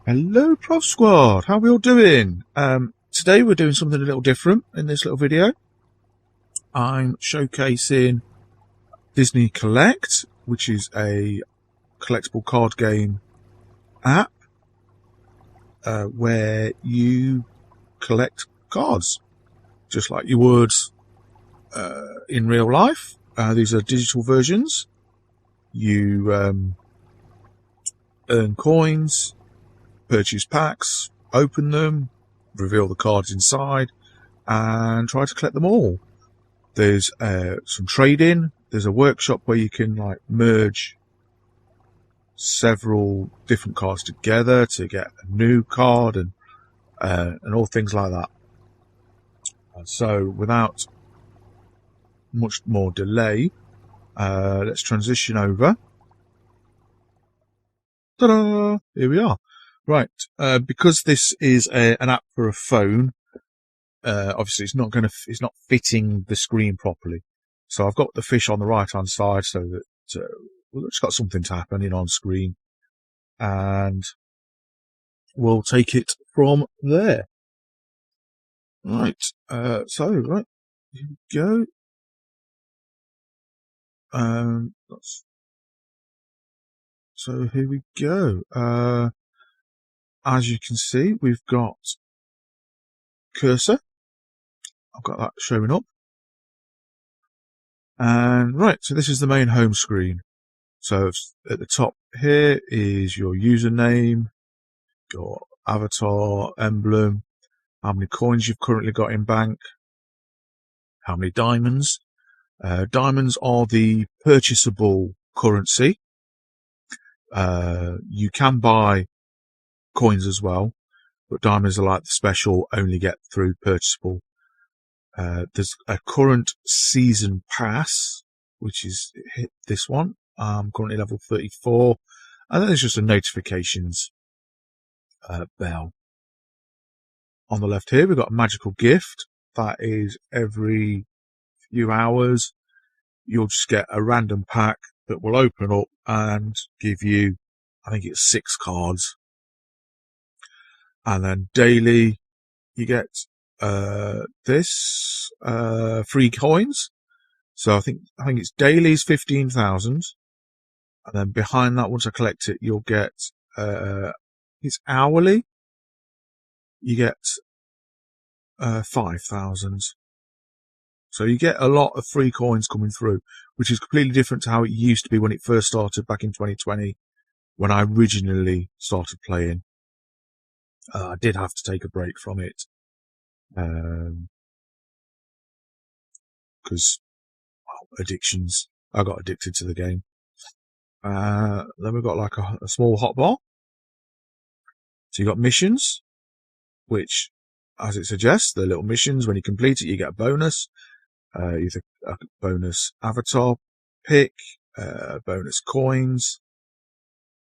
Hello, Prof Squad. How are we all doing? Today we're doing something a little different in this little video. I'm showcasing Disney Collect, which is a collectible card game app where you collect cards, just like you would in real life. These are digital versions. You earn coins, purchase packs, open them, reveal the cards inside, and try to collect them all. There's some trading. There's a workshop where you can merge several different cards together to get a new card and all things like that. So without much more delay, let's transition over. Ta-da! Here we are. Right, because this is an app for a phone, obviously it's not fitting the screen properly. So I've got the fish on the right hand side so that it's got something to happen on screen, and we'll take it from there. Right, here we go. So here we go. As you can see, we've got cursor. I've got that showing up. And right, so this is the main home screen. So at the top here is your username, your avatar, emblem, how many coins you've currently got in bank, how many diamonds. Diamonds are the purchasable currency. You can buy coins as well, but diamonds are like the special, only get through purchasable. There's a current season pass, which is hit this one. I'm currently level 34, and then there's just a notifications bell. On the left here, we've got a magical gift. That is every few hours, you'll just get a random pack that will open up and give you, I think it's 6 cards. And then daily, you get this free coins. So I think it's daily is 15,000, and then behind that, once I collect it, you'll get it's hourly. You get 5,000. So you get a lot of free coins coming through, which is completely different to how it used to be when it first started back in 2020, when I originally started playing. I did have to take a break from it because addictions. I got addicted to the game. Then we've got like a small hotbar. So you've got missions, which, as it suggests, they're little missions. When you complete it, you get a bonus. Either a bonus avatar pick, bonus coins,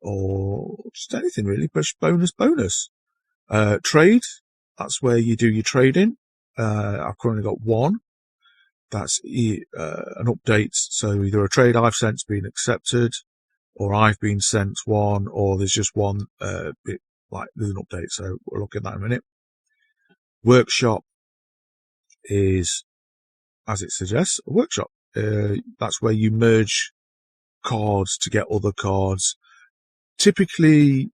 or just anything really. Bonus. Trade. That's where you do your trading. I've currently got one. That's an update. So either a trade I've sent's been accepted, or I've been sent one, or there's just one bit there's an update. So we'll look at that in a minute. Workshop is, as it suggests, a workshop. That's where you merge cards to get other cards. Typically,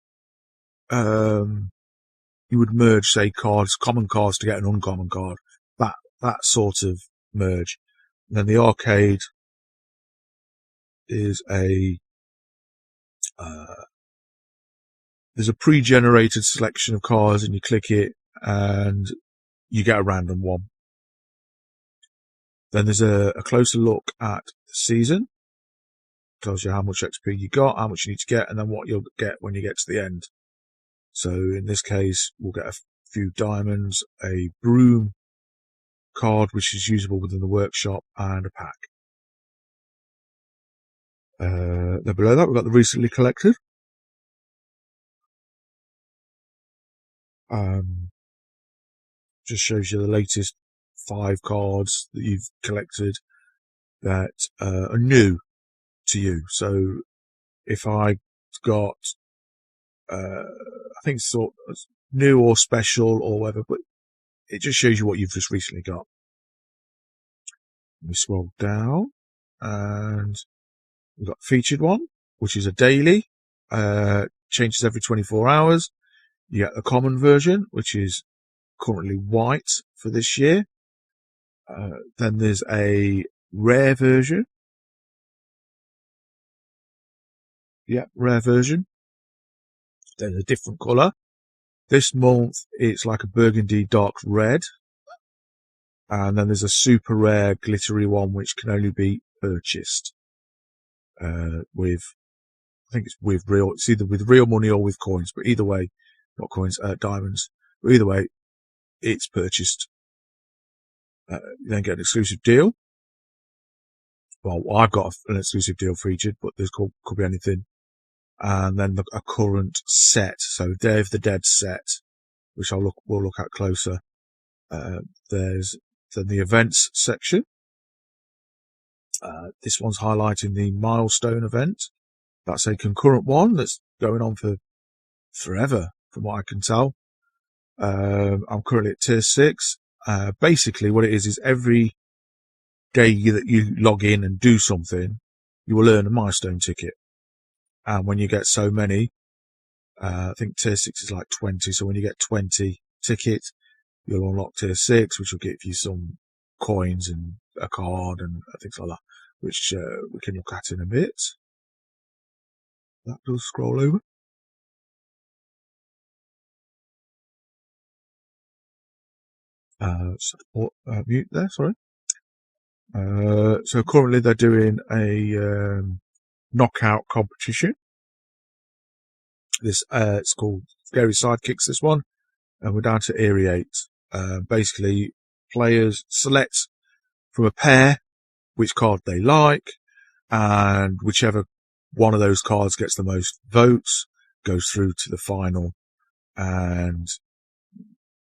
you would merge, say, common cards to get an uncommon card. That sort of merge. And then the arcade is there's a pre-generated selection of cards, and you click it and you get a random one. Then there's a closer look at the season. Tells you how much XP you got, how much you need to get, and then what you'll get when you get to the end. So in this case, we'll get a few diamonds, a broom card, which is usable within the workshop, and a pack. Then below that, we've got the recently collected. Just shows you the latest 5 cards that you've collected that are new to you. So if I got I think it's sort of new or special or whatever, but it just shows you what you've just recently got. We scroll down and we've got featured one, which is a daily, changes every 24 hours. You get the common version, which is currently white for this year. Then there's a rare version. Yeah, rare version. Then a different colour. This month it's like a burgundy dark red. And then there's a super rare glittery one which can only be purchased with, I think it's either with real money or with coins, but either way, not coins, diamonds. But either way, it's purchased. You then get an exclusive deal. Well, I've got an exclusive deal featured, but there's could be anything. And then a current set, so Day of the Dead set, which we'll look at closer. There's then the events section. This one's highlighting the milestone event. That's a concurrent one that's going on for forever, from what I can tell. I'm currently at tier 6. Basically, what it is every day that you log in and do something, you will earn a milestone ticket. And when you get so many, I think tier 6 is like 20. So when you get 20 tickets, you'll unlock tier 6, which will give you some coins and a card and things like that, which we can look at in a bit. That does scroll over. Mute there, sorry. So currently they're doing a knockout competition. This it's called Scary Sidekicks, this one, and we're down to Area 8. Basically, players select from a pair which card they like, and whichever one of those cards gets the most votes goes through to the final. And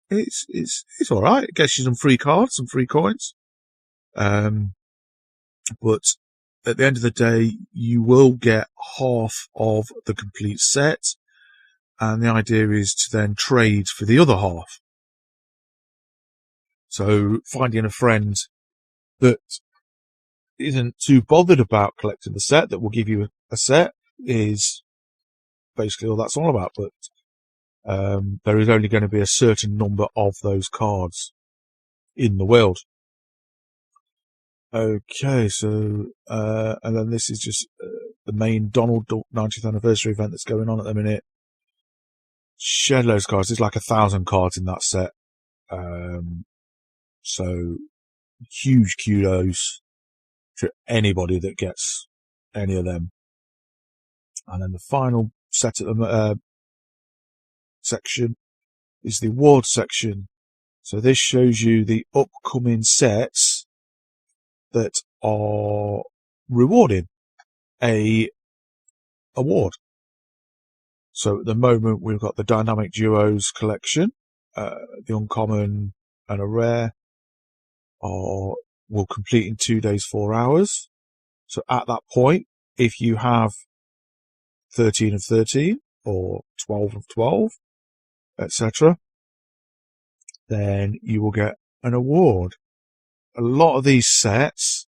it's all right. It gets you some free cards, some free coins. But at the end of the day, you will get half of the complete set, and the idea is to then trade for the other half. So finding a friend that isn't too bothered about collecting the set, that will give you a set, is basically all that's all about. But there is only going to be a certain number of those cards in the world. Okay, so and then this is just the main Donald Duck 90th anniversary event that's going on at the minute. Shed loads of cards. There's like 1,000 cards in that set. So huge kudos to anybody that gets any of them. And then the final set at the section is the award section. So this shows you the upcoming sets that are rewarding a award. So at the moment we've got the Dynamic Duos collection, the uncommon and a rare will complete in 2 days, 4 hours. So at that point, if you have 13 of 13 or 12 of 12, etc., then you will get an award. A lot of these sets,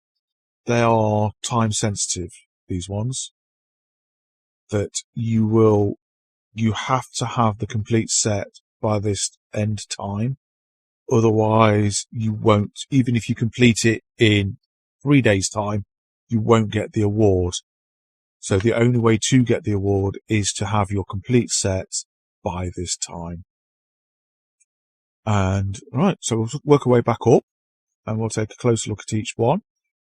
they are time sensitive, these ones, that you have to have the complete set by this end time. Otherwise, you won't, even if you complete it in 3 days' time, you won't get the award. So the only way to get the award is to have your complete set by this time. And right, so we'll work our way back up and we'll take a closer look at each one.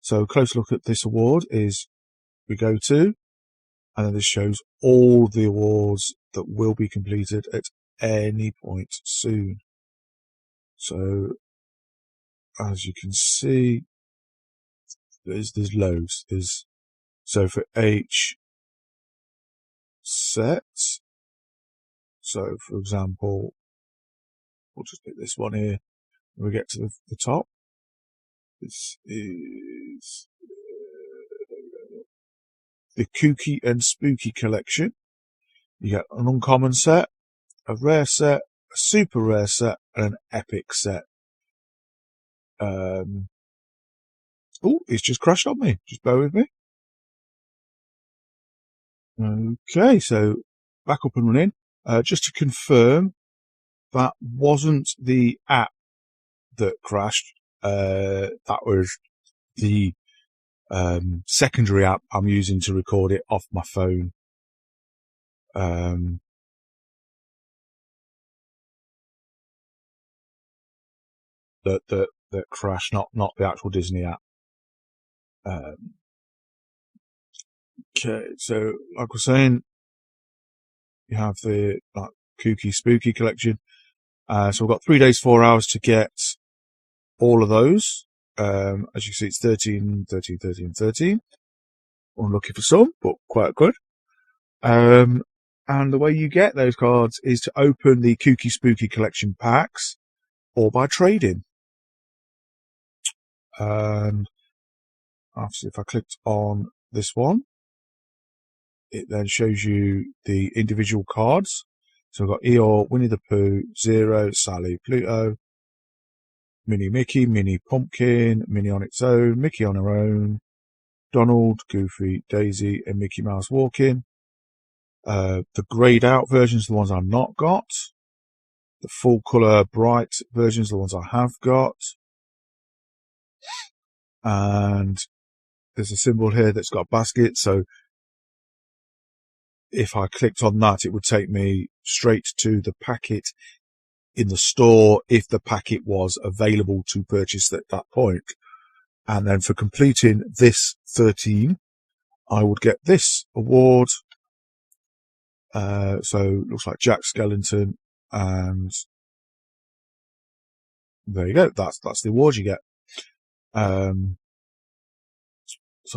So a close look at this award is we go to, and then this shows all the awards that will be completed at any point soon. So as you can see, there's loads. So for H sets, so for example, we'll just pick this one here. When we get to the top, this is the Kooky and Spooky collection. You get an uncommon set, a rare set, a super rare set, and an epic set. Oh, it's just crashed on me. Just bear with me. Okay, so back up and running. Just to confirm, that wasn't the app that crashed. That was the secondary app I'm using to record it off my phone. That crashed, not the actual Disney app. Okay, so like I was saying, you have the kooky spooky collection. So we've got 3 days, 4 hours to get all of those. As you can see, it's 13, 13, 13, 13. I'm looking for some, but quite good. And the way you get those cards is to open the kooky spooky collection packs or by trading. And obviously, if I clicked on this one, it then shows you the individual cards. So we've got Eeyore, Winnie the Pooh, Zero, Sally, Pluto, Minnie Mickey, Minnie Pumpkin, Minnie on its own, Mickey on her own, Donald, Goofy, Daisy, and Mickey Mouse walking. The greyed out versions are the ones I've not got. The full colour bright versions are the ones I have got. And there's a symbol here that's got a basket. So if I clicked on that, it would take me straight to the packet in the store if the packet was available to purchase at that point. And then for completing this 13, I would get this award. So looks like Jack Skellington, and there you go. That's the award you get. So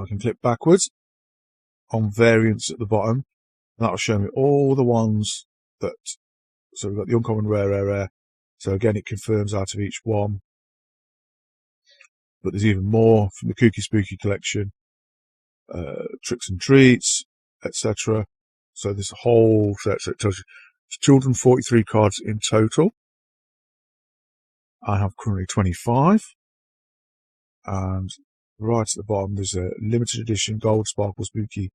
I can click backwards on variants at the bottom. That'll show me all the ones that. So we've got the uncommon, rare. So again, it confirms out of each one. But there's even more from the Kooky Spooky collection, Tricks and Treats, etc. So there's a whole set. So it tells you 243 cards in total. I have currently 25. And right at the bottom, there's a limited edition Gold Sparkle Spooky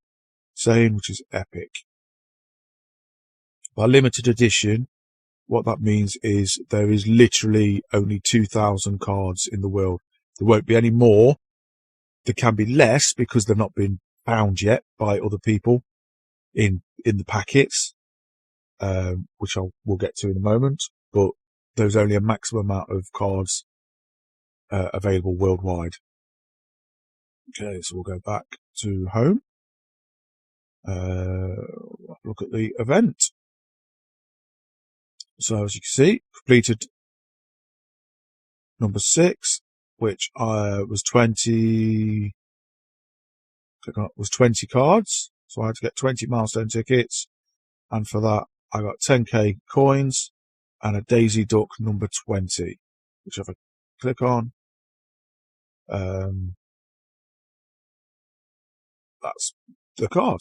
saying, which is epic. By limited edition, what that means is there is literally only 2,000 cards in the world. There won't be any more. There can be less because they've not been found yet by other people in the packets, which we'll get to in a moment. But there's only a maximum amount of cards available worldwide. Okay, so we'll go back to home. Look at the event. So as you can see, completed number 6, which was 20 cards. So I had to get 20 milestone tickets, and for that I got 10k coins and a Daisy Duck number 20, which if I click on, that's the card.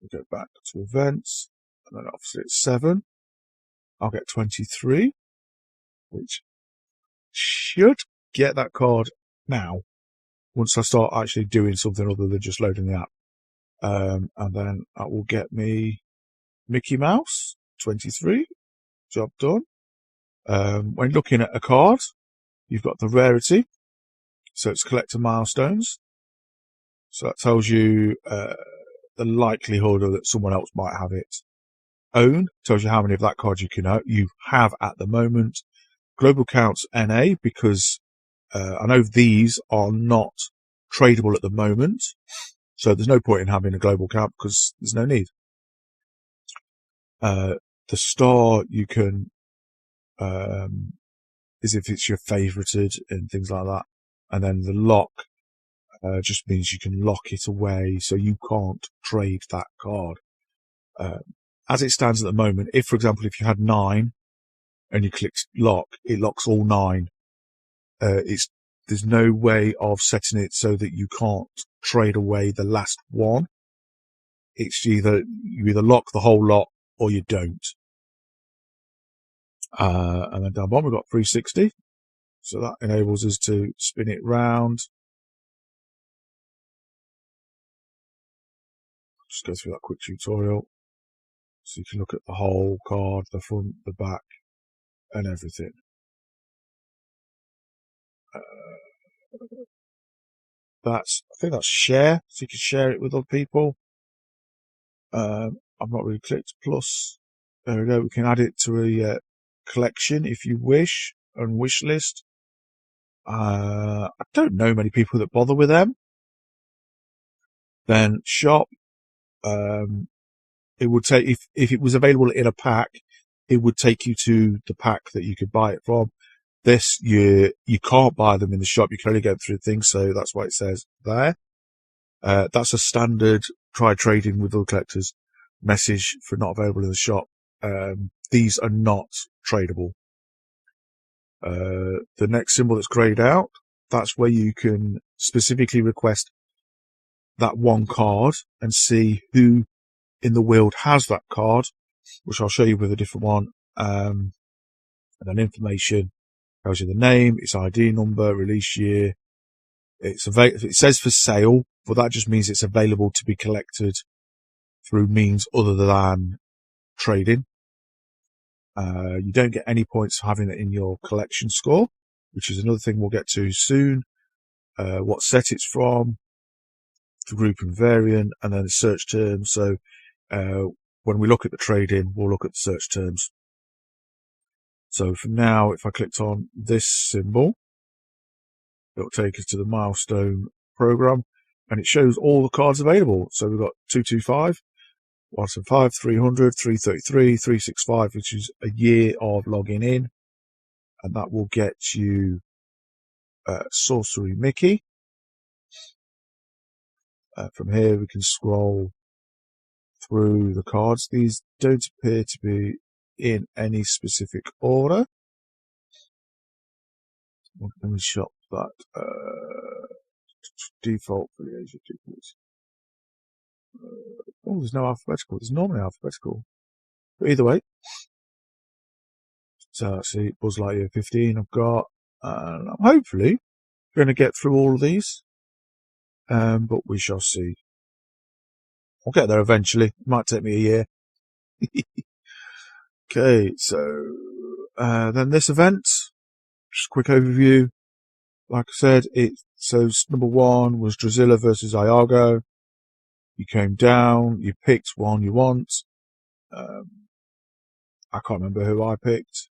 We go back to events, and then obviously it's 7. I'll get 23, which should get that card now once I start actually doing something other than just loading the app. And then that will get me Mickey Mouse 23. Job done. When looking at a card, you've got the rarity, so it's collector milestones. So that tells you the likelihood that someone else might have it. Own tells you how many of that card you have at the moment. Global counts NA, because I know these are not tradable at the moment, so there's no point in having a global count because there's no need. The star you can is if it's your favorited and things like that, and then the lock just means you can lock it away so you can't trade that card. As it stands at the moment, if for example if you had 9 and you clicked lock, it locks all 9. There's no way of setting it so that you can't trade away the last one. it's you either lock the whole lot or you don't. And then down bottom we've got 360, so that enables us to spin it round. Just go through that quick tutorial, so you can look at the whole card, the front, the back, and everything. I think that's share, so you can share it with other people. I've not really clicked plus. There we go. We can add it to a collection if you wish, and wish list. I don't know many people that bother with them. Then shop. It would take, if it was available in a pack, it would take you to the pack that you could buy it from. This, you can't buy them in the shop. You can only get them through things, so that's why it says there. That's a standard try trading with other collectors message for not available in the shop. These are not tradable. The next symbol that's grayed out, that's where you can specifically request that one card and see who in the world has that card, which I'll show you with a different one. And then information tells you the name, its ID number, release year. It says for sale, but that just means it's available to be collected through means other than trading. You don't get any points for having it in your collection score, which is another thing we'll get to soon. What set it's from, the group and variant, and then the search terms. So when we look at the trading, we'll look at the search terms. So for now, if I clicked on this symbol, it'll take us to the milestone program, and it shows all the cards available. So we've got 225, 175, 300, 333, 365, which is a year of logging in, and that will get you Sorcery Mickey. From here we can scroll through the cards. These don't appear to be in any specific order. Let me shop that. Default for the Asia duplicates. Oh, there's no alphabetical. There's normally alphabetical. But either way. So let's see, Buzz Lightyear 15 I've got. And I'm hopefully going to get through all of these. But we shall see. I'll get there eventually. It might take me a year. Okay, so then this event, just a quick overview. Like I said, so number 1 was Drazilla versus Iago. You came down, you picked one you want. I can't remember who I picked.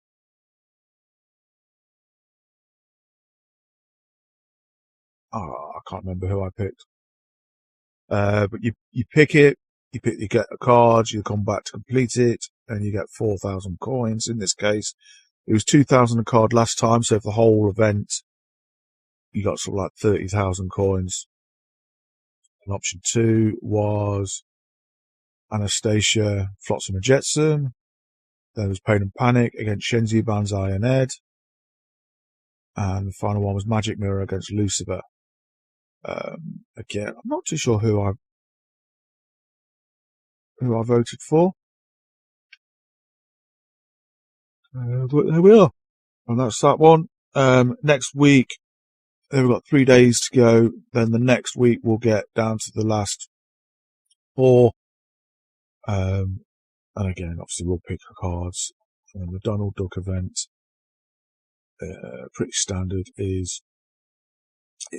I can't remember who I picked. But you pick it, you get a card, you come back to complete it, and you get 4,000 coins. In this case, it was 2,000 a card last time, so for the whole event, you got sort of like 30,000 coins. And option 2 was Anastasia, Flotsam and Jetsam. There was Pain and Panic against Shenzi, Banzai and Ed. And the final one was Magic Mirror against Lucifer. Again, I'm not too sure who I voted for. But there we are. And that's that one. Next week, we've got 3 days to go. Then the next week we'll get down to the last 4. And again, obviously we'll pick the cards. And the Donald Duck event, pretty standard, is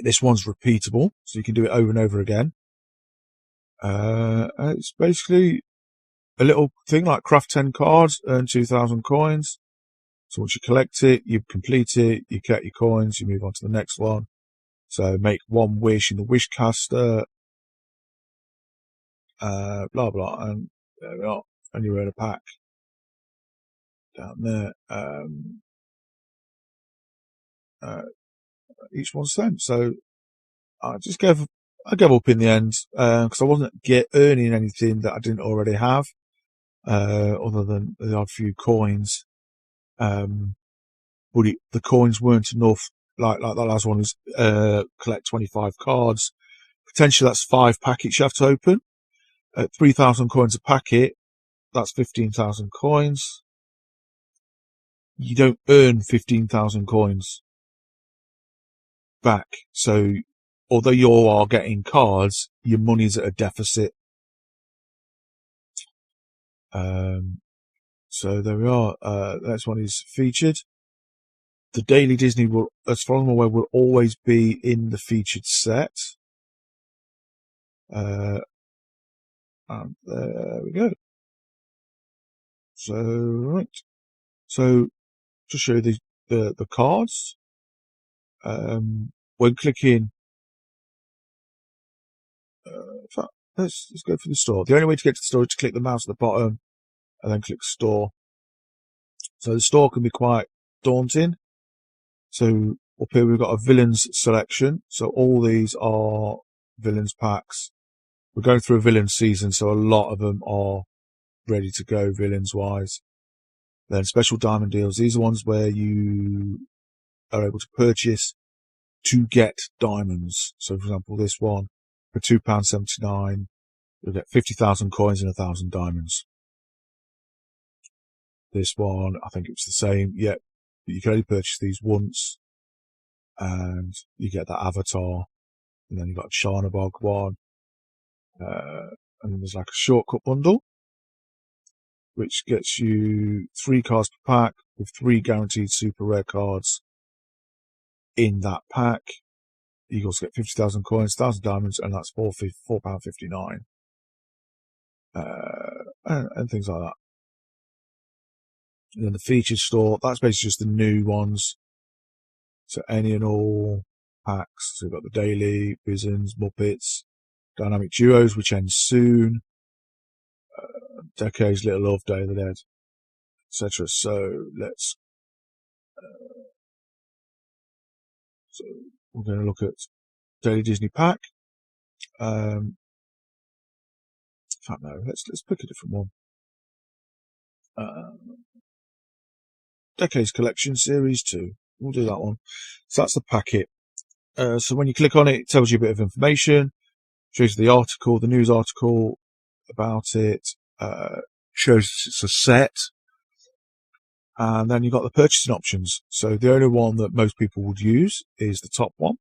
this one's repeatable, so you can do it over and over again. It's basically a little thing like craft 10 cards, earn 2,000 coins. So once you collect it, you complete it, you get your coins, you move on to the next one. So make one wish in the wish caster, blah blah, and there we are. And you earn a pack down there. Each one's the same. So I gave up in the end because I wasn't earning anything that I didn't already have, other than the odd few coins. But the coins weren't enough. Like that last one was collect 25 cards. Potentially that's 5 packets you have to open. At 3,000 coins a packet, that's 15,000 coins. You don't earn 15,000 coins back. So although you are getting cards, your money's at a deficit. So there we are. Next one is featured. The Daily Disney will, as far as I'm aware, will always be in the featured set. And there we go. So, right. So, to show you the cards, when clicking, in fact, let's go for the store. The only way to get to the store is to click the mouse at the bottom and then click store. So the store can be quite daunting. So up here we've got a villains selection. So all these are villains packs. We're going through a villain season, so a lot of them are ready to go villains wise. Then special diamond deals. These are ones where you are able to purchase to get diamonds. So for example, this one for £2.79, you'll get 50,000 coins and 1,000 diamonds. This one, I think it's the same. Yeah, but you can only purchase these once, and you get that avatar. And then you've got a Charnabog one, and then there's like a shortcut bundle, which gets you 3 cards per pack with 3 guaranteed super rare cards in that pack. You also get 50,000 coins, 1,000 diamonds, and that's £4.59. And things like that. And then the featured store, that's basically just the new ones. So any and all packs. So we've got the Daily, Bizons, Muppets, Dynamic Duos, which ends soon. Decades, Little Love, Day of the Dead, etc. So let's. So we're going to look at Daily Disney Pack. In fact, no. Let's pick a different one. Decades Collection Series 2. We'll do that one. So that's the packet. So when you click on it, it tells you a bit of information. Shows you the article, the news article about it. Shows it's a set. And then you've got the purchasing options. So the only one that most people would use is the top one.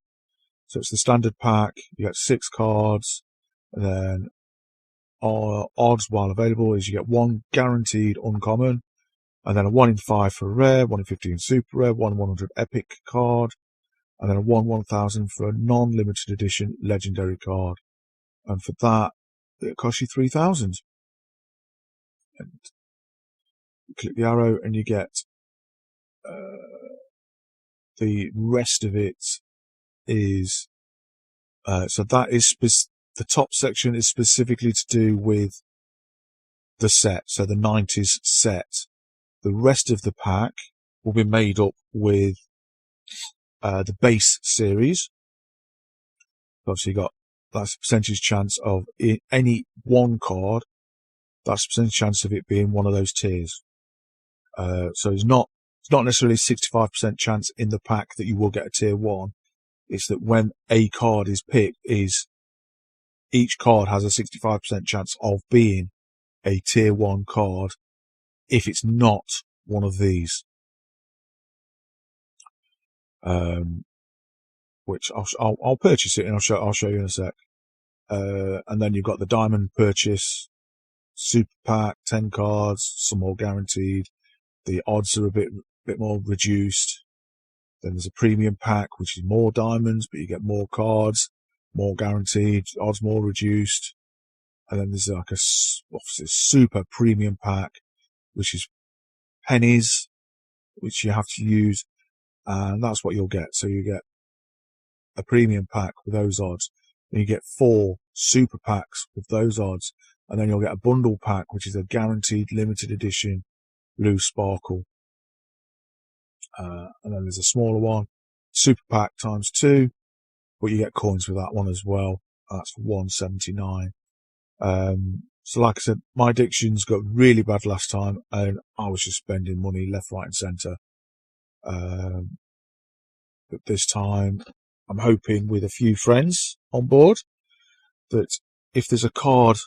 So it's the standard pack. You get 6 cards. And then odds while available is you get 1 guaranteed uncommon. And then a 1 in 5 for a rare, 1 in 15 super rare, 1 in 100 epic card. And then a 1 1,000 for a non-limited edition legendary card. And for that, it costs you 3,000. And you click the arrow and you get the rest of it is so that is the top section is specifically to do with the set, so the 90s set. The rest of the pack will be made up with the base series. Obviously, you got that's a percentage chance of any one card. That's a percentage chance of it being one of those tiers. So it's not necessarily 65% chance in the pack that you will get a tier 1. It's that when a card is picked, each card has a 65% chance of being a tier 1 card if it's not one of these. Which I'll purchase it and I'll show you in a sec. And then you've got the diamond purchase, super pack, 10 cards, some more guaranteed. The odds are a bit more reduced. Then there's a premium pack, which is more diamonds, but you get more cards, more guaranteed, odds more reduced. And then there's like a super premium pack, which is pennies, which you have to use. And that's what you'll get. So you get a premium pack with those odds. Then you get 4 super packs with those odds. And then you'll get a bundle pack, which is a guaranteed limited edition blue sparkle. And then there's a smaller one, super pack times 2, but you get coins with that one as well. That's for $1.79. So like I said, my addictions got really bad last time and I was just spending money left, right and centre. But this time I'm hoping with a few friends on board that if there's a card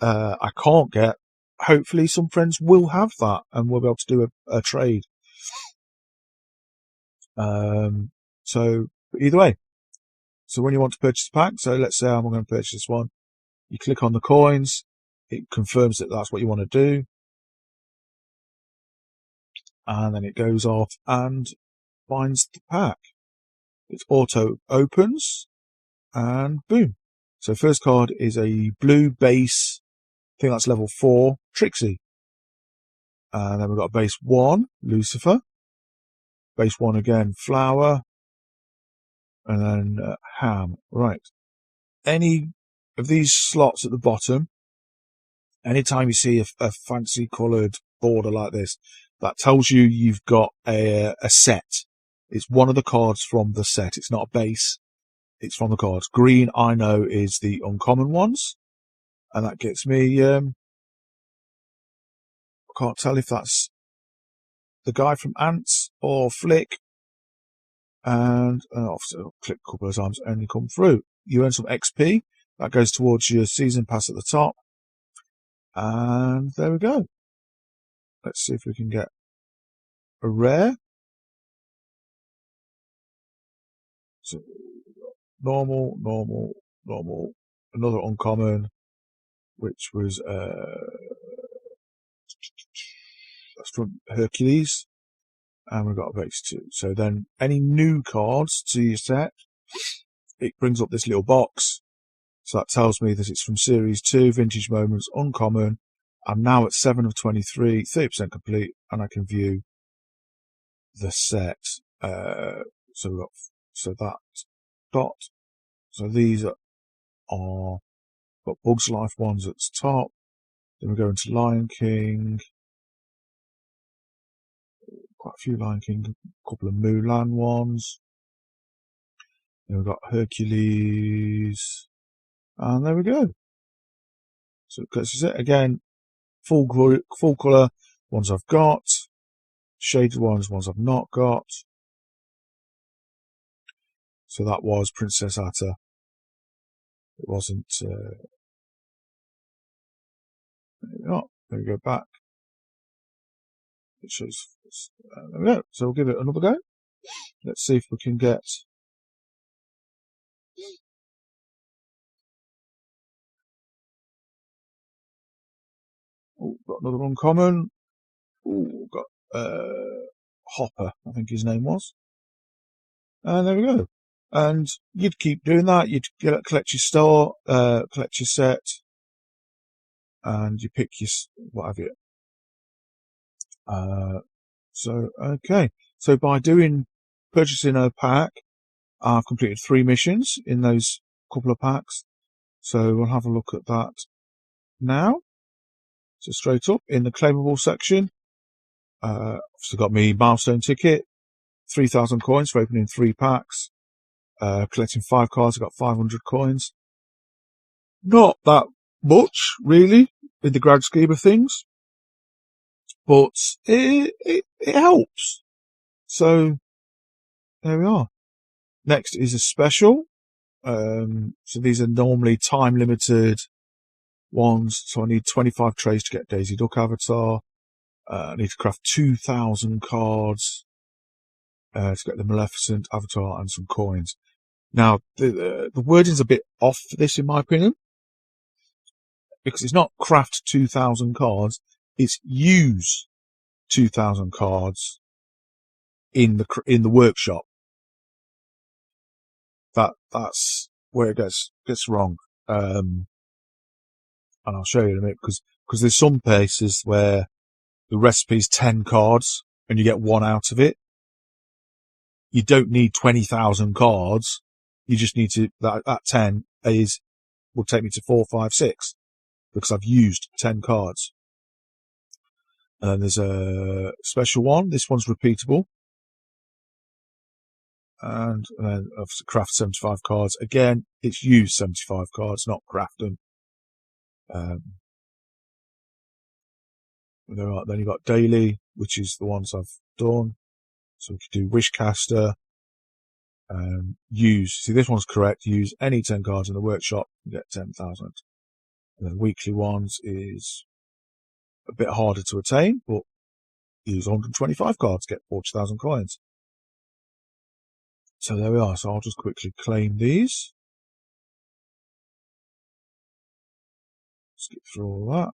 I can't get. Hopefully some friends will have that and we'll be able to do a trade. So either way. So when you want to purchase a pack, so let's say I'm going to purchase this one, you click on the coins, it confirms that that's what you want to do, and then it goes off and finds the pack. It auto opens, and boom. So first card is a blue base, I think that's level 4, Trixie. And then we've got base 1, Lucifer. Base 1 again, Flower. And then Ham. Right. Any of these slots at the bottom, anytime you see a fancy coloured border like this, that tells you you've got a set. It's one of the cards from the set. It's not a base. It's from the cards. Green, I know, is the uncommon ones. And that gets me, I can't tell if that's the guy from Ants or Flick. And obviously I'll click a couple of times and you come through. You earn some XP. That goes towards your season pass at the top. And there we go. Let's see if we can get a rare. So normal, normal, normal. Another uncommon, which was that's from Hercules. And we've got a base 2. So then any new cards to your set, it brings up this little box. So that tells me that it's from Series 2, Vintage Moments, Uncommon. I'm now at 7 of 23, 30% complete, and I can view the set. So we've got, so that dot. So these are got Bugs Life ones at the top. Then we go into Lion King. Quite a few Lion King, a couple of Mulan ones. Then we've got Hercules. And there we go. So this is it. Again, full colour ones I've got. Shaded ones I've not got. So that was Princess Atta. It wasn't. There we go back. It shows. There we go. So we'll give it another go. Let's see if we can get. Oh, got another uncommon. Oh, got Hopper, I think his name was. And there we go. And you'd keep doing that. You'd collect your star, collect your set, and you pick your what have you. So okay. So by purchasing a pack, I've completed 3 missions in those couple of packs. So we'll have a look at that now. So straight up in the claimable section, obviously got me milestone ticket, 3,000 coins for opening 3 packs. Collecting 5 cards, I got 500 coins. Not that much, really, in the grand scheme of things, but it helps. So there we are. Next is a special. So these are normally time limited ones. So I need 25 trays to get Daisy Duck avatar. I need to craft 2,000 cards to get the Maleficent avatar and some coins. Now, the wording's a bit off for this, in my opinion, because it's not craft 2,000 cards, it's use 2,000 cards in the workshop. That's where it gets wrong. And I'll show you in a minute, because there's some places where the recipe's 10 cards and you get 1 out of it. You don't need 20,000 cards. You just need to, that 10 will take me to 4, 5, 6 because I've used 10 cards. And then there's a special one. This one's repeatable. And then I've craft 75 cards. Again, it's used 75 cards, not craft them. Then you've got daily, which is the ones I've done. So we could do Wishcaster. Use. See, this one's correct. Use any 10 cards in the workshop and get 10,000. And then weekly ones is a bit harder to attain, but use 125 cards, get 40,000 coins. So there we are. So I'll just quickly claim these. Skip through all that.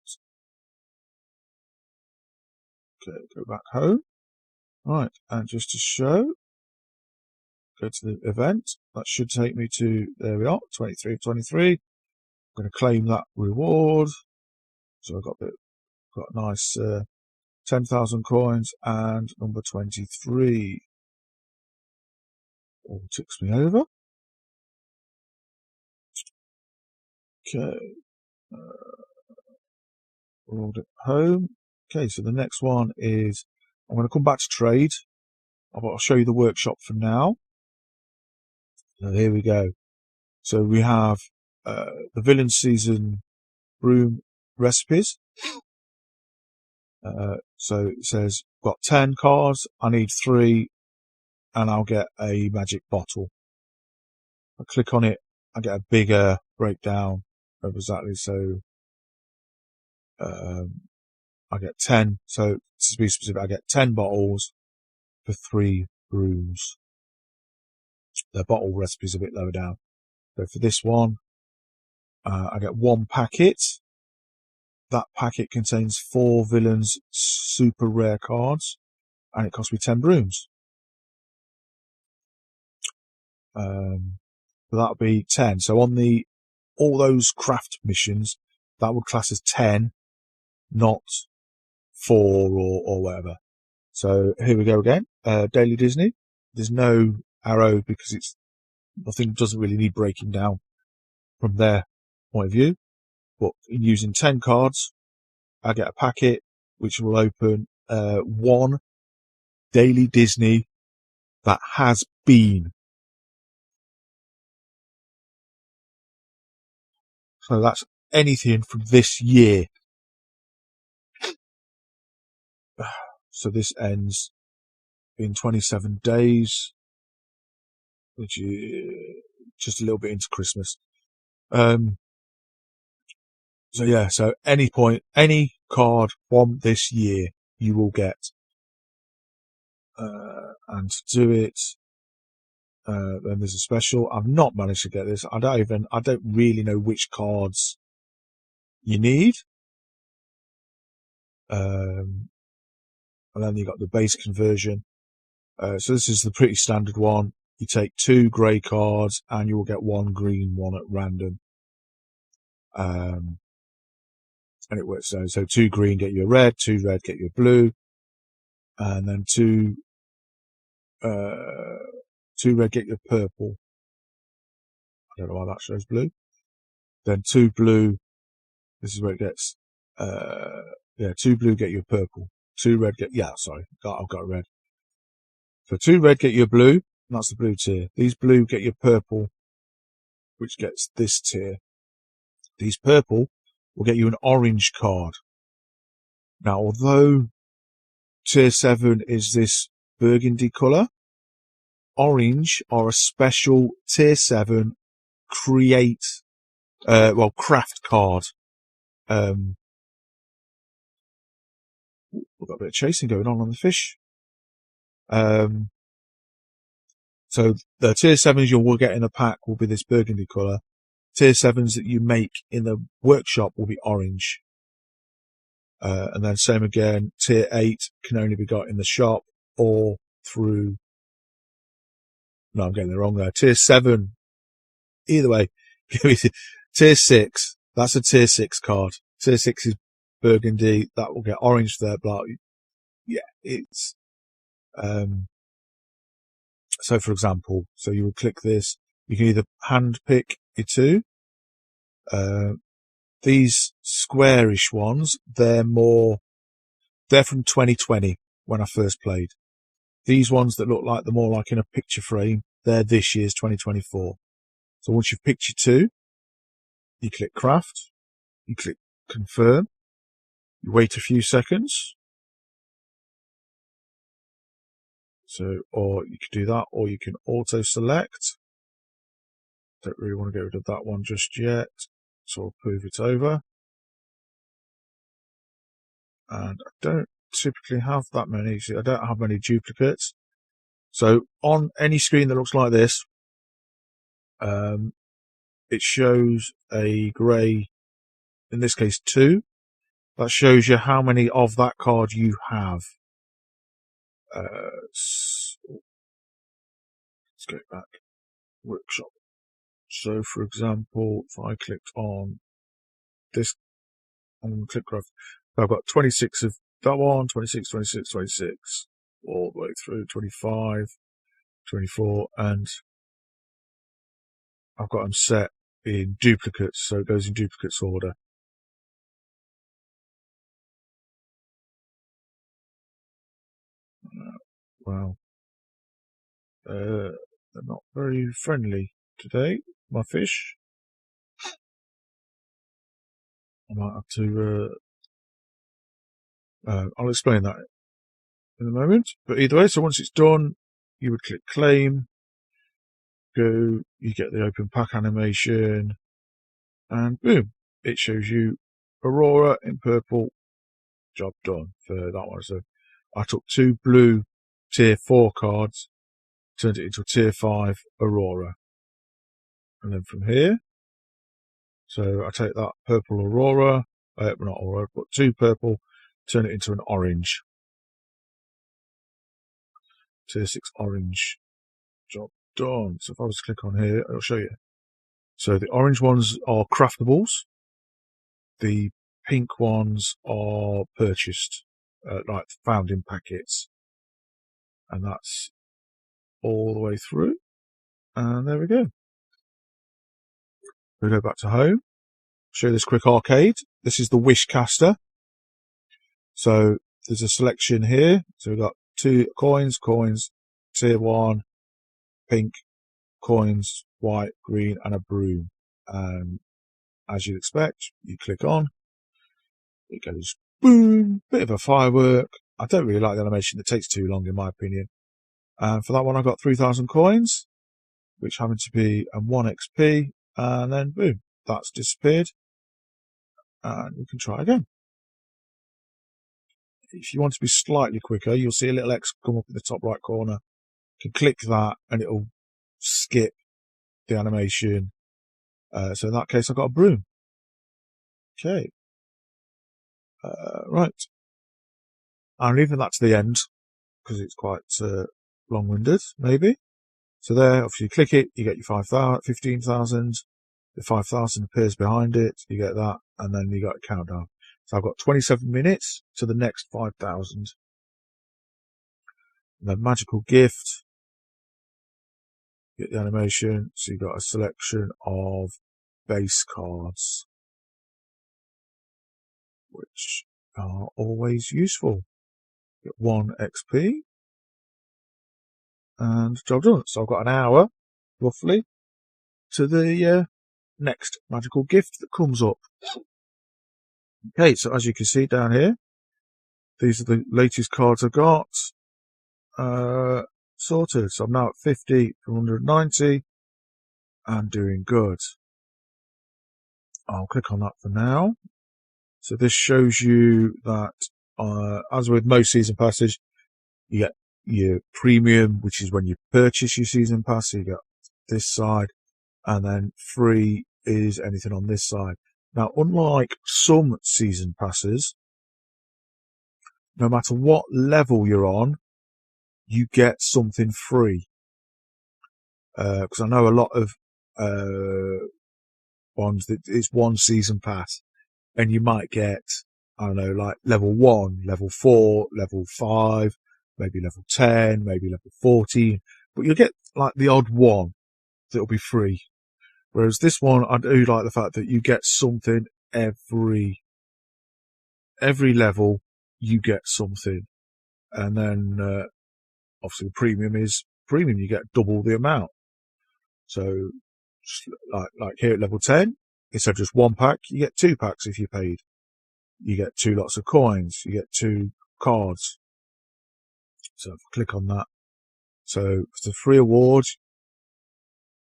Okay, go back home. Right, and just to show, go to the event. That should take me to, there we are, 23 of 23. I'm going to claim that reward. So I've got a nice 10,000 coins, and number 23 all ticks me over. Okay, rolled it home. Okay, so the next one is, I'm going to come back to trade. I'll show you the workshop for now. So here we go. So we have the Villain Season Broom recipes. So it says, got 10 cards, I need 3, and I'll get a magic bottle. I click on it, I get a bigger breakdown of exactly, so I get 10, so to be specific, I get 10 bottles for 3 brooms. The bottle recipe is a bit lower down. So for this one, I get 1 packet. That packet contains 4 Villains super rare cards, and it cost me 10 brooms. So that'll be 10. So on all those craft missions, that would class as 10, not 4 or whatever. So here we go again. Daily Disney. There's no arrow because nothing doesn't really need breaking down from their point of view. But using 10 cards, I get a packet which will open 1 Daily Disney that has been. So that's anything from this year. So this ends in 27 days, which is just a little bit into Christmas. So yeah, so any card from this year you will get. And to do it, then there's a special. I've not managed to get this. I don't really know which cards you need. And then you got the base conversion. So this is the pretty standard one. You take 2 grey cards and you will get 1 green one at random. And it works so 2 green get you a red, 2 red get you a blue, and then 2 red get you a purple. I don't know why that shows blue. Then 2 blue, this is where it gets, 2 blue get you a purple. 2 red I've got a red. So 2 red get you a blue, and that's the blue tier. These blue get you purple, which gets this tier. These purple will get you an orange card. Now, although tier 7 is this burgundy colour, orange are a special tier 7 craft card. We've got a bit of chasing going on the fish. So the tier 7s you will get in a pack will be this burgundy colour. Tier 7s that you make in the workshop will be orange. And then same again, tier 8 can only be got in the shop or through... No, I'm getting it wrong there. Tier 7, either way, tier 6, that's a tier 6 card. Tier 6 is burgundy, that will get orange there, blah. Yeah, it's... So for example, so you will click this, you can either hand pick your 2. These squarish ones, they're from 2020 when I first played. These ones that look like they're more like in a picture frame, they're this year's 2024. So once you've picked your 2, you click craft, you click confirm, you wait a few seconds. So, or you can do that, or you can auto select. Don't really want to get rid of that one just yet, so I'll move it over. and I don't typically have that many. See, I don't have many duplicates. So on any screen that looks like this, it shows a grey, in this case 2. That shows you how many of that card you have. Let's go back. Workshop. So, for example, if I clicked on this, on click graph, I've got 26 of that one, 26, 26, 26, all the way through 25, 24, and I've got them set in duplicates, so it goes in duplicates order. Wow. They're not very friendly today, my fish. I might have to, I'll explain that in a moment. But either way, so once it's done, you would click claim, go, you get the open pack animation, and boom, it shows you Aurora in purple. Job done for that one. So I took 2 blue tier 4 cards, turned it into a tier 5 Aurora. And then from here, so I take that purple Aurora, not Aurora, but 2 purple, turn it into an orange. Tier 6 orange. Job done. So if I was to click on here, I'll show you. So the orange ones are craftables. The pink ones are purchased, like found in packets. And that's all the way through. And there we go. We go back to home. Show this quick arcade. This is the Wishcaster. So there's a selection here. So we've got 2 coins, tier 1, pink, coins, white, green, and a broom. And as you'd expect, you click on, it goes boom, bit of a firework. I don't really like the animation. It takes too long, in my opinion. And for that one, I got 3,000 coins, which happened to be 1 XP. And then boom, that's disappeared. And we can try again. If you want to be slightly quicker, you'll see a little X come up in the top right corner. You can click that and it'll skip the animation. So in that case, I got a broom. Okay. Right. I'm leaving that to the end because it's quite long-winded, maybe. So there, if you click it, you get your 15,000. The 5,000 appears behind it. You get that, and then you got a countdown. So I've got 27 minutes to the next 5,000. And then magical gift. Get the animation. So you've got a selection of base cards, which are always useful. Get 1 XP. And job done. So I've got an hour, roughly, to the next magical gift that comes up. Okay, so as you can see down here, these are the latest cards I've got sorted. So I'm now at 50 from 190 and doing good. I'll click on that for now. So this shows you that, as with most season passes, you get your premium, which is when you purchase your season pass. So you get this side, and then free is anything on this side. Now, unlike some season passes, no matter what level you're on, you get something free. Because I know a lot of ones that it's 1 season pass, and you might get, I don't know, like level 1, level 4, level 5, maybe level 10, maybe level 14, but you'll get like the odd one that'll be free. Whereas this one, I do like the fact that you get something every level, you get something. And then, obviously the premium is premium, you get double the amount. So, like here at level 10, instead of just 1 pack, you get 2 packs if you paid. You get 2 lots of coins, you get 2 cards. So if I click on that. So for the free award,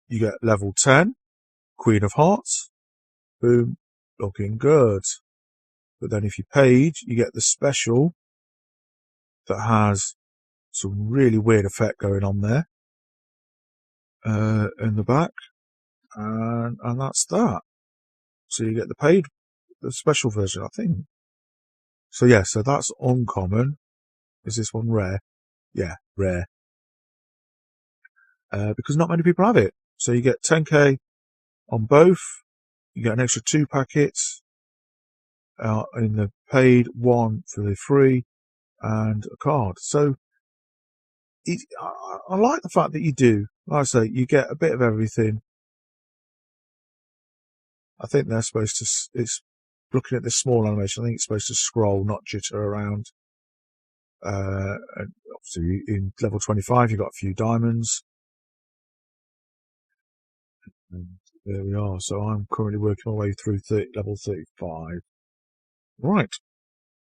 you get level 10, Queen of Hearts. Boom, looking good. But then if you paid, you get the special that has some really weird effect going on there in the back, and that's that. So you get the special version, I think. So yeah, so that's uncommon. Is this one rare? Yeah, rare. Because not many people have it. So you get 10k on both. You get an extra 2 packets in the paid, 1 for the free, and a card. So I like the fact that you do. Like I say, you get a bit of everything. I think they're supposed to. It's looking at this small animation. I think it's supposed to scroll, not jitter around. And obviously, in level 25, you've got a few diamonds. And there we are. So I'm currently working my way through level 35. Right.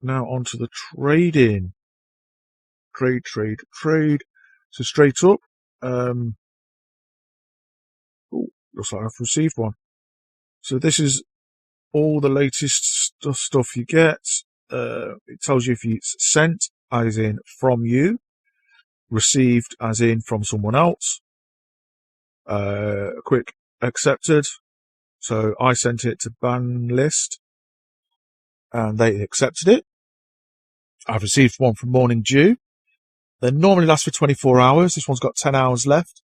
Now on to the trading. Trade. So straight up. Looks like I've received one. So this is all the latest stuff you get. It tells you if it's sent, as in from you, received, as in from someone else, quick accepted. So I sent it to Banlist, and they accepted it. I've received one from Morning Dew. They normally last for 24 hours. This one's got 10 hours left.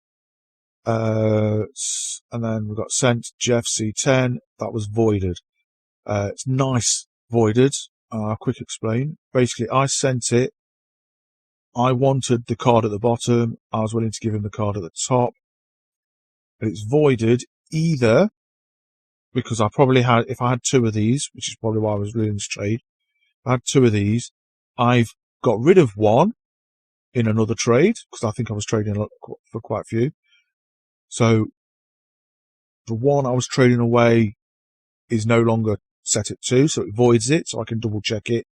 And then we've got sent Jeff C10. That was voided. It's nice voided. Quick explain. Basically, I sent it. I wanted the card at the bottom. I was willing to give him the card at the top. But it's voided either because I probably had, if I had 2 of these, which is probably why I was willing to trade. If I had 2 of these. I've got rid of one in another trade because I think I was trading for quite a few. So the one I was trading away is no longer set at 2, so it voids it, so I can double check it.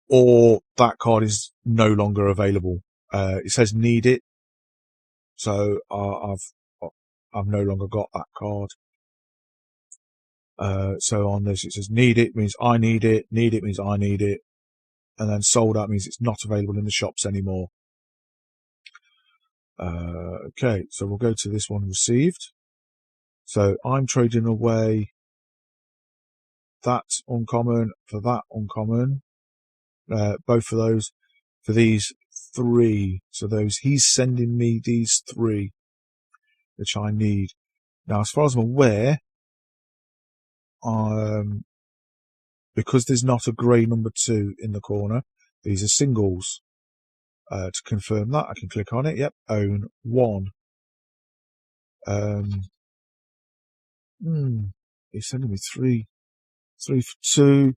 Or that card is no longer available. It says need it, so I've no longer got that card. So on this it says need it means I need it means I need it, and then sold out means it's not available in the shops anymore. Okay, so we'll go to this one received. So I'm trading away that uncommon for that uncommon, both of those for these 3. So he's sending me these 3, which I need. Now, as far as I'm aware, because there's not a grey number 2 in the corner, these are singles. To confirm that, I can click on it. Yep, own 1. He's sending me 3 for 2.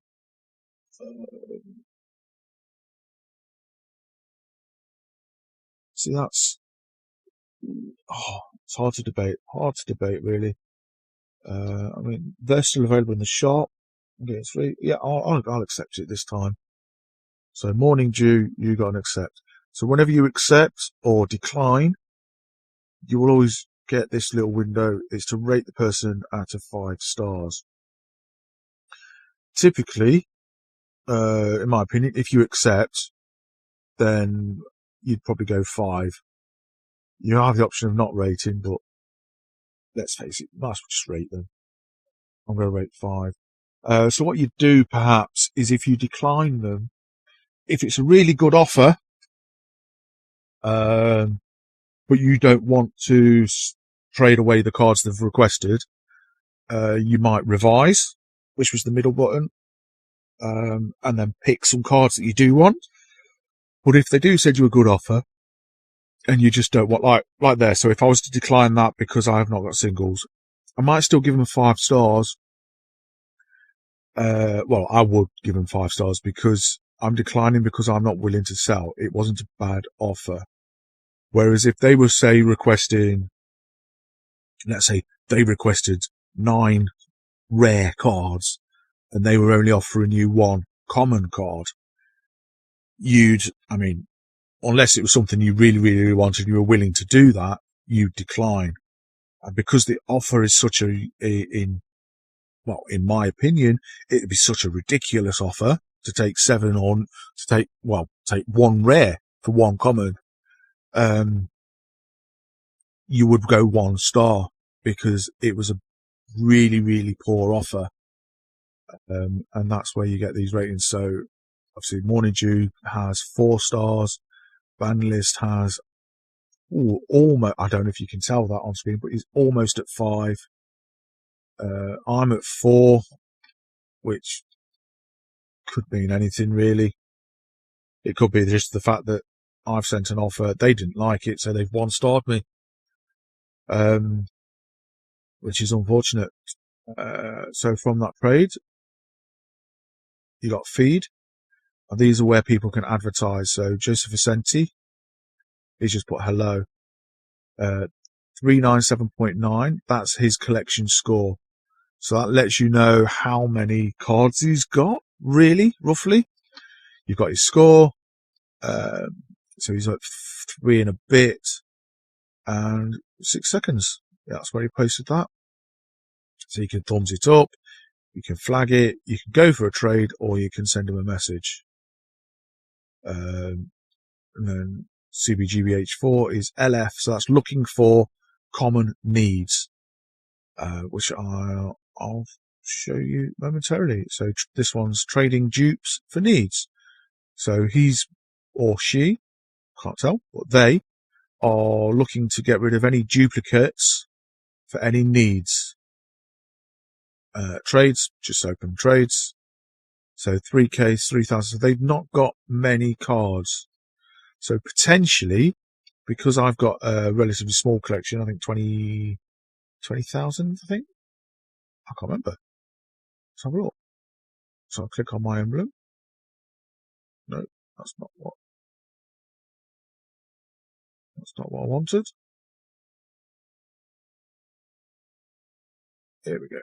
See, that's it's hard to debate. Really. I mean, they're still available in the shop. I'm getting 3. Yeah, I'll accept it this time. So Morning Dew, you got an accept. So whenever you accept or decline, you will always get this little window. It's to rate the person out of 5 stars. Typically, in my opinion, if you accept, then you'd probably go 5. You have the option of not rating, but let's face it, you might as well just rate them. I'm going to rate 5. So what you do perhaps is if you decline them, if it's a really good offer, but you don't want to trade away the cards they've requested, you might revise, which was the middle button, and then pick some cards that you do want. But if they do send you a good offer, and you just don't want, like there, so if I was to decline that because I have not got singles, I might still give them 5 stars. Well, I would give them 5 stars because I'm declining because I'm not willing to sell. It wasn't a bad offer. Whereas if they were, say, requesting, let's say they requested 9 rare cards and they were only offering you 1 common card, I mean, unless it was something you really, really wanted and you were willing to do that, you'd decline. And because the offer is such well, in my opinion, it'd be such a ridiculous offer to take 7 on, take one rare for 1 common. You would go 1 star because it was a really, really poor offer. And that's where you get these ratings. So obviously Morning Dew has 4 stars. Banlist has almost, I don't know if you can tell that on screen, but he's almost at 5. I'm at 4, which could mean anything really. It could be just the fact that I've sent an offer, they didn't like it, so they've 1-starred me, which is unfortunate. So from that trade, you got feed. And these are where people can advertise. So Joseph Vicente, he's just put hello. 397.9, that's his collection score. So that lets you know how many cards he's got, really, roughly. You've got his score. So he's at 3 and a bit and 6 seconds. Yeah, that's where he posted that. So you can thumbs it up, you can flag it, you can go for a trade, or you can send him a message. And then CBGBH4 is LF, so that's looking for common needs, which I'll show you momentarily. So this one's trading dupes for needs. So he's, or she, can't tell, but they are looking to get rid of any duplicates for any needs. Trades, just open trades. So 3K, 3,000. So they've not got many cards. So potentially, because I've got a relatively small collection, I think 20,000, I think. I can't remember. Let's have a look. So I'll click on my emblem. No, that's not what I wanted. Here we go.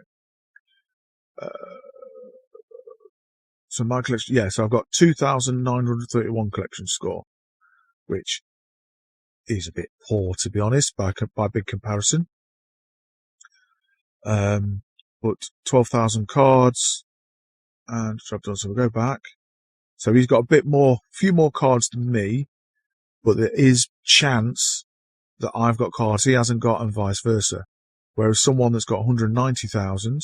So my collection, yeah, so I've got 2,931 collection score, which is a bit poor, to be honest, by big comparison. But 12,000 cards, and so we'll go back. So he's got a few more cards than me, but there is chance that I've got cards he hasn't got and vice versa. Whereas someone that's got 190,000,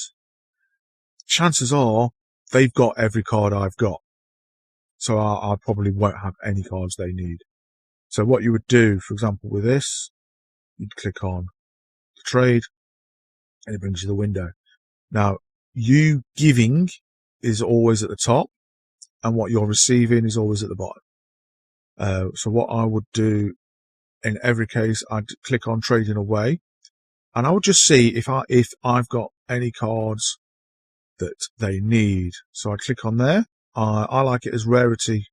chances are they've got every card I've got. So I probably won't have any cards they need. So what you would do, for example, with this, you'd click on the trade and it brings you the window. Now, you giving is always at the top and what you're receiving is always at the bottom. So what I would do in every case, I'd click on trading away and I would just see if I've got any cards that they need. So I click on there. I like it as rarity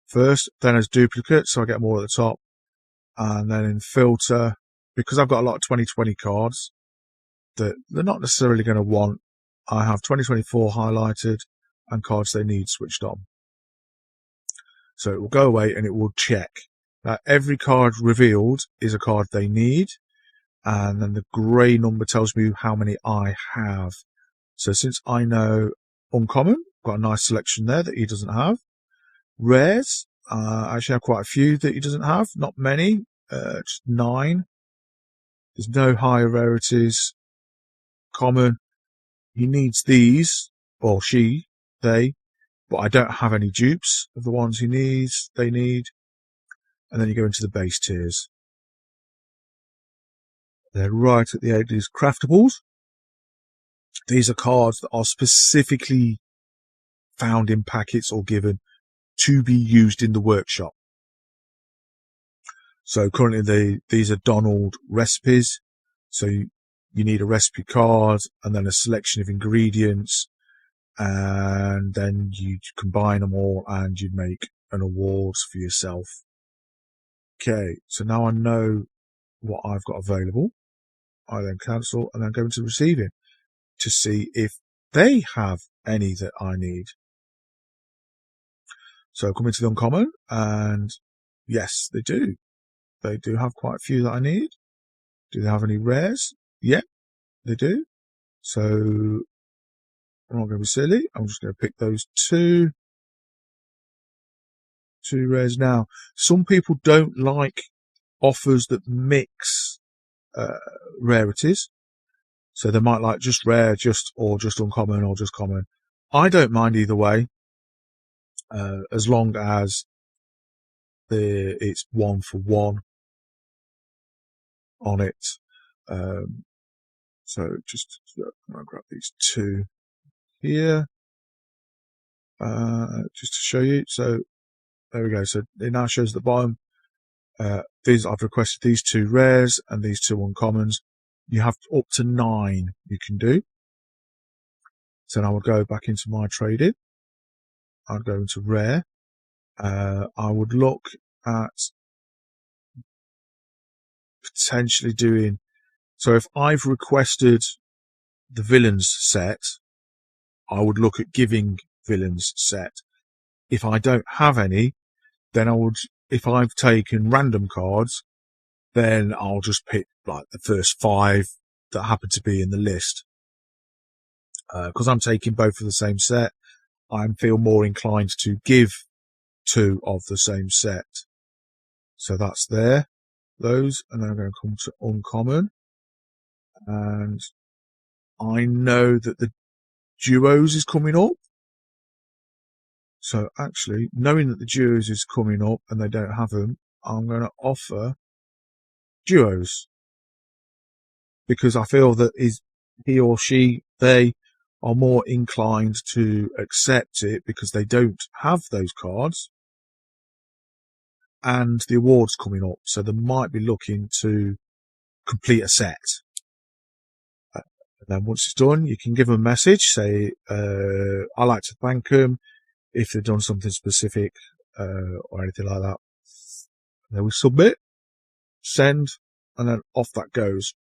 first, then as duplicate, so I get more at the top. And then in filter, because I've got a lot of 2020 cards that they're not necessarily going to want, I have 2024 highlighted and cards they need switched on. So it will go away and it will check. Now, every card revealed is a card they need. And then the grey number tells me how many I have. So since I know uncommon, got a nice selection there that he doesn't have. Rares, I actually have quite a few that he doesn't have. Not many, just 9. There's no higher rarities. Common, he needs these, or she, they, but I don't have any dupes of the ones he needs, they need. And then you go into the base tiers. They're right at the end, these craftables. These are cards that are specifically found in packets or given to be used in the workshop. So currently these are Donald recipes. So you need a recipe card and then a selection of ingredients, and then you combine them all and you make an awards for yourself. Okay, so now I know what I've got available. I then cancel and then go into receiving to see if they have any that I need. So come into the uncommon, and yes, they do. They do have quite a few that I need. Do they have any rares? Yeah, they do. So I'm not going to be silly. I'm just going to pick those two rares now. Some people don't like offers that mix rarities. So they might like just rare, or just uncommon, or just common. I don't mind either way, as long as it's 1 for 1 on it. So I'll grab these two here, just to show you. So there we go. So it now shows the bottom. I've requested these 2 rares and these 2 uncommons. You have up to 9 you can do. So now I'll go back into my trading. I'll go into rare. I would look at potentially doing. So if I've requested the villains set, I would look at giving villains set. If I don't have any, then I would. If I've taken random cards, then I'll just pick like the first 5 that happen to be in the list. Because I'm taking both of the same set, I feel more inclined to give 2 of the same set. So that's those, and then I'm going to come to uncommon. And I know that the duos is coming up. So actually, knowing that the duos is coming up and they don't have them, I'm going to offer duos. Because I feel that he or she, they are more inclined to accept it because they don't have those cards. And the award's coming up, so they might be looking to complete a set. And then once it's done, you can give them a message, say, I like to thank them if they've done something specific, or anything like that. And then we submit, send, and then off that goes.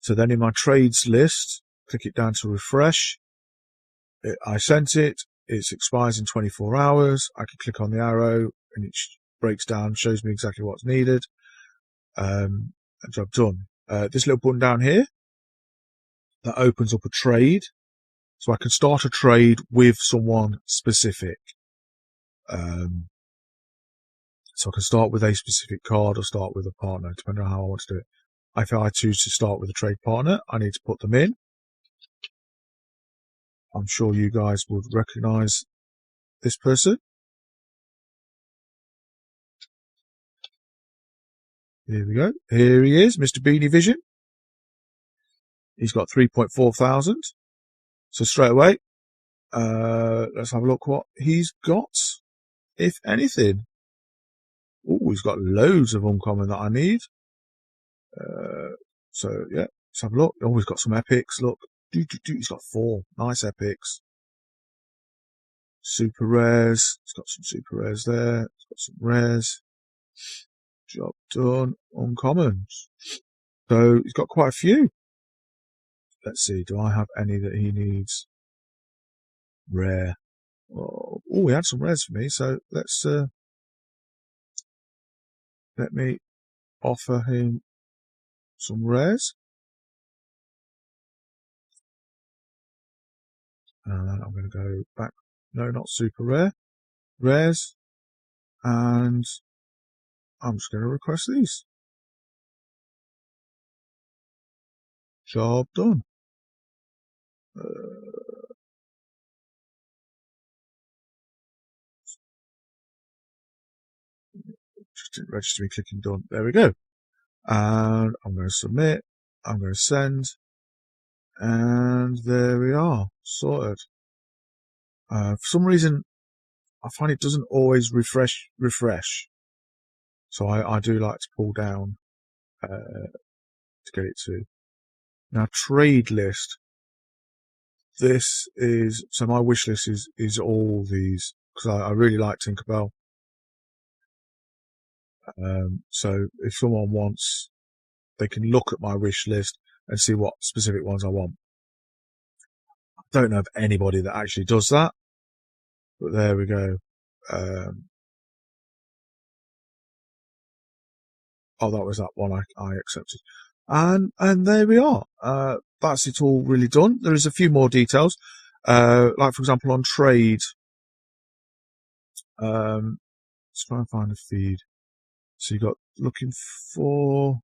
So then in my trades list, click it down to refresh. I sent it. It expires in 24 hours. I can click on the arrow and it breaks down, shows me exactly what's needed. And job done. This little button down here, that opens up a trade. So I can start a trade with someone specific. So I can start with a specific card or start with a partner, depending on how I want to do it. If I choose to start with a trade partner, I need to put them in. I'm sure you guys would recognize this person. Here we go. Here he is, Mr. Beanie Vision. He's got 3.4 thousand. So straight away, let's have a look what he's got, if anything. Oh, he's got loads of uncommon that I need. So yeah, let's have a look. Oh, he's got some epics. Look, he's got 4 nice epics. Super rares. He's got some super rares there. He's got some rares. Job done. Uncommons. So he's got quite a few. Let's see. Do I have any that he needs? Rare. Oh, he had some rares for me. So let's let me offer him some rares. And I'm going to go back. No, not super rare. Rares. And I'm just going to request these. Job done. Just didn't register me clicking done. There we go. And I'm going to submit. I'm going to send. And there we are. Sorted. For some reason, I find it doesn't always refresh. So I do like to pull down to get it to. Now, trade list. This is, so my wish list is all these, because I really like Tinkerbell. So if someone wants, they can look at my wish list and see what specific ones I want. I don't know of anybody that actually does that, but there we go. Oh, that was that one I accepted. And there we are. That's it all really done. There is a few more details. Like for example on trade, let's try and find a feed. So you got looking for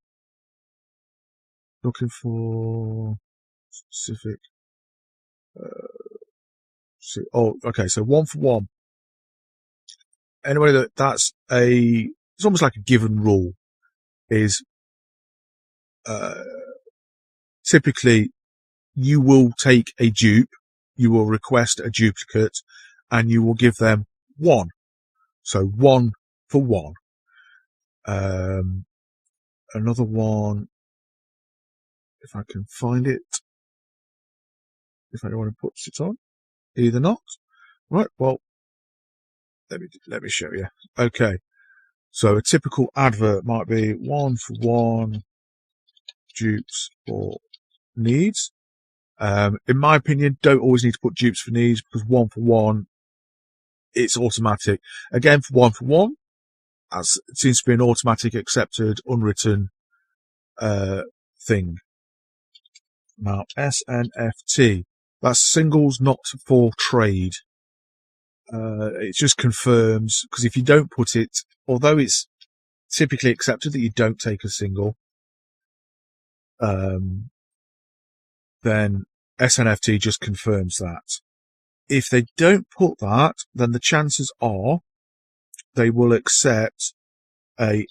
specific. Okay. So 1-for-1. Anyway, that's it's almost like a given rule. Is typically you will take a dupe, you will request a duplicate, and you will give them 1. So 1-for-1. Another one, if I can find it, if anyone puts it on, either not. Right, well, let me show you. Okay, so a typical advert might be 1-for-1 dupes for needs. In my opinion, don't always need to put dupes for needs, because 1-for-1, it's automatic. Again, for 1-for-1, as it seems to be an automatic accepted unwritten thing. Now, SNFT, that's singles not for trade. It just confirms, because if you don't put it, although it's typically accepted that you don't take a single, then SNFT just confirms that. If they don't put that, then the chances are they will accept a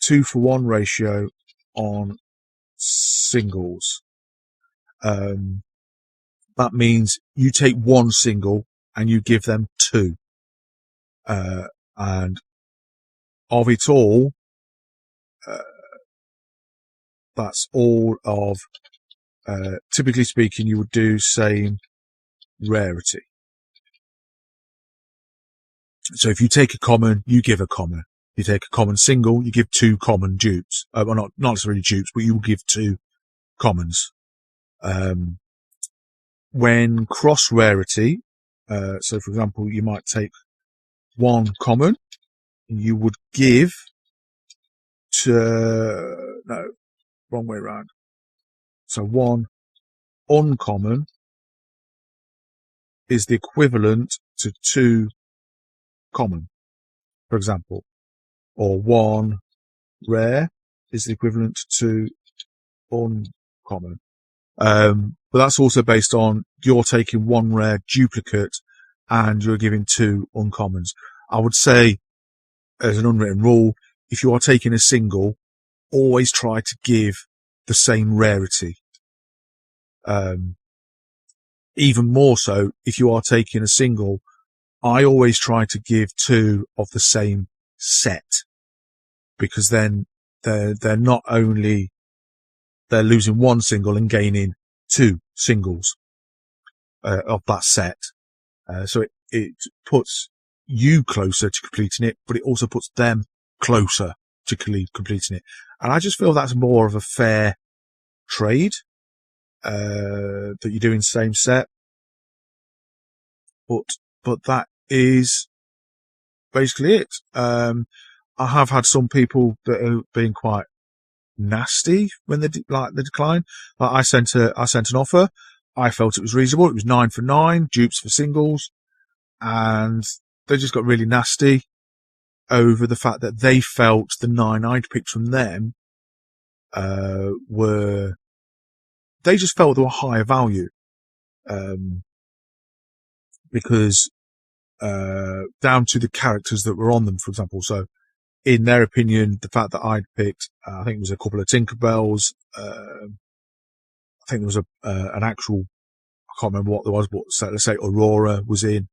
2-for-1 ratio on singles. That means you take 1 single and you give them 2. And of it all, that's all of, typically speaking, you would do same rarity. So if you take a common, you give a common. You take a common single, you give 2 common dupes. Well, not necessarily dupes, but you will give 2 commons. When cross rarity, so for example, you might take 1 common, and you would give no, wrong way around. So 1 uncommon is the equivalent to 2 common, for example, or 1 rare is the equivalent to uncommon. But that's also based on you're taking 1 rare duplicate and you're giving 2 uncommons. I would say, as an unwritten rule, if you are taking a single, always try to give the same rarity. Even more so, if you are taking a single, I always try to give 2 of the same set, because then they're not only, they're losing 1 single and gaining 2 singles of that set. So it puts you closer to completing it, but it also puts them closer to completing it. And I just feel that's more of a fair trade, that you're doing same set. But that is basically it. I have had some people that have been quite nasty when they decline. Like I sent an offer. I felt it was reasonable. It was 9 for 9 dupes for singles, and they just got really nasty over the fact that they felt the 9 I'd picked from them they just felt they were higher value, because down to the characters that were on them, for example. So in their opinion, the fact that I'd picked, I think it was a couple of Tinkerbells, I think there was an actual, I can't remember what there was, but let's say Aurora was in,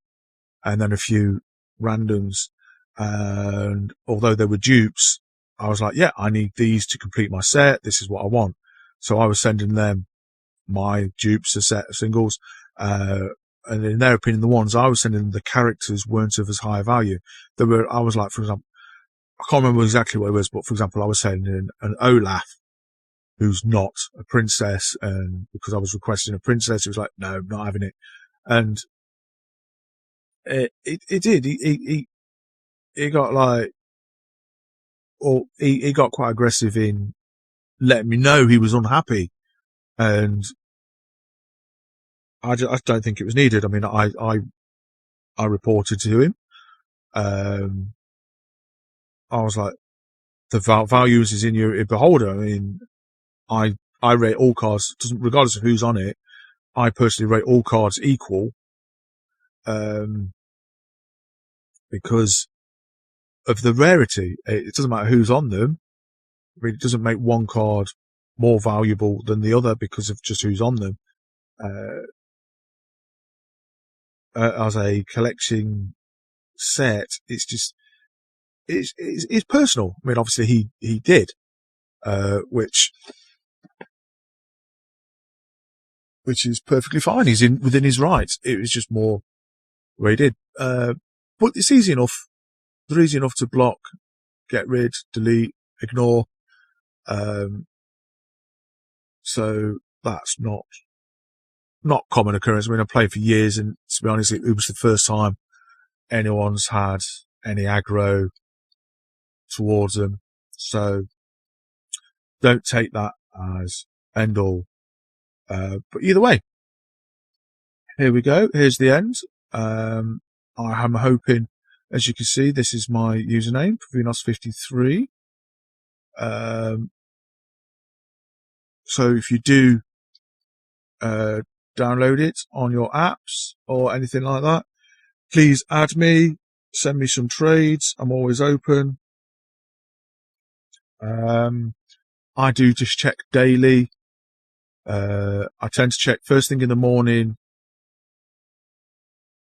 and then a few randoms. And although they were dupes, I was like, yeah, I need these to complete my set. This is what I want. So I was sending them my dupes, a set of singles. And in their opinion, the ones I was sending them, the characters weren't of as high value. I was like, for example, I can't remember exactly what it was, but for example, I was sending an Olaf, who's not a princess, and because I was requesting a princess, he was like, no, not having it. And it did. He got like, or he got quite aggressive in letting me know he was unhappy, and I don't think it was needed. I mean, I reported to him. I was like, the values is in your beholder. I mean, I rate all cards, regardless of who's on it. I personally rate all cards equal, because of the rarity. It doesn't matter who's on them. I mean, it doesn't make one card more valuable than the other because of just who's on them. As a collecting set, it's just it's personal. I mean, obviously he did, which is perfectly fine. He's within his rights. It was just more where he did. But it's easy enough. They're easy enough to block, get rid, delete, ignore. So that's not common occurrence. I mean, I've played for years, and to be honest, it was the first time anyone's had any aggro towards them. So don't take that as end all. But either way, here we go. Here's the end. I am hoping, as you can see, this is my username, Venos53. So if you do download it on your apps or anything like that, please add me, send me some trades. I'm always open. I do just check daily. I tend to check first thing in the morning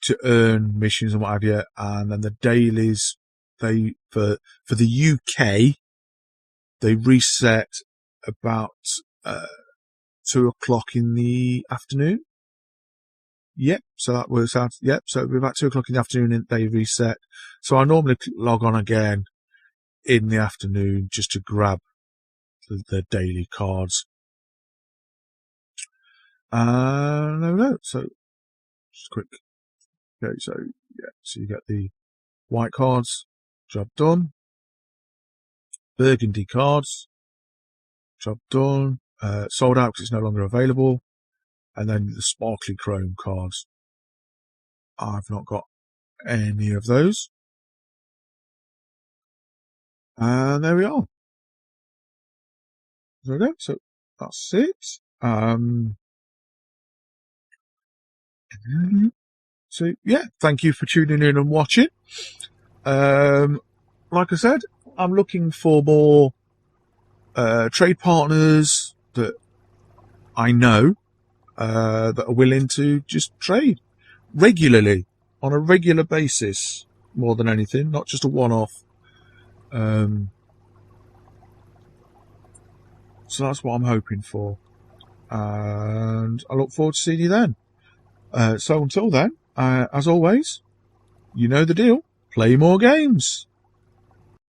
to earn missions and what have you, and then the dailies, they for the UK, they reset about 2 o'clock in the afternoon. Yep, so that works out. Yep, so it'll be about 2 o'clock in the afternoon and they reset. So I normally log on again in the afternoon just to grab the daily cards. No. So just quick. Okay, so yeah, so you get the white cards, job done. Burgundy cards, job done. Sold out because it's no longer available. And then the sparkly chrome cards. I've not got any of those. And there we are. There we go. So that's it. So yeah, thank you for tuning in and watching. Like I said, I'm looking for more trade partners that I know that are willing to just trade regularly, on a regular basis, more than anything, not just a one-off. So that's what I'm hoping for, and I look forward to seeing you then. So until then, as always, you know the deal. Play more games.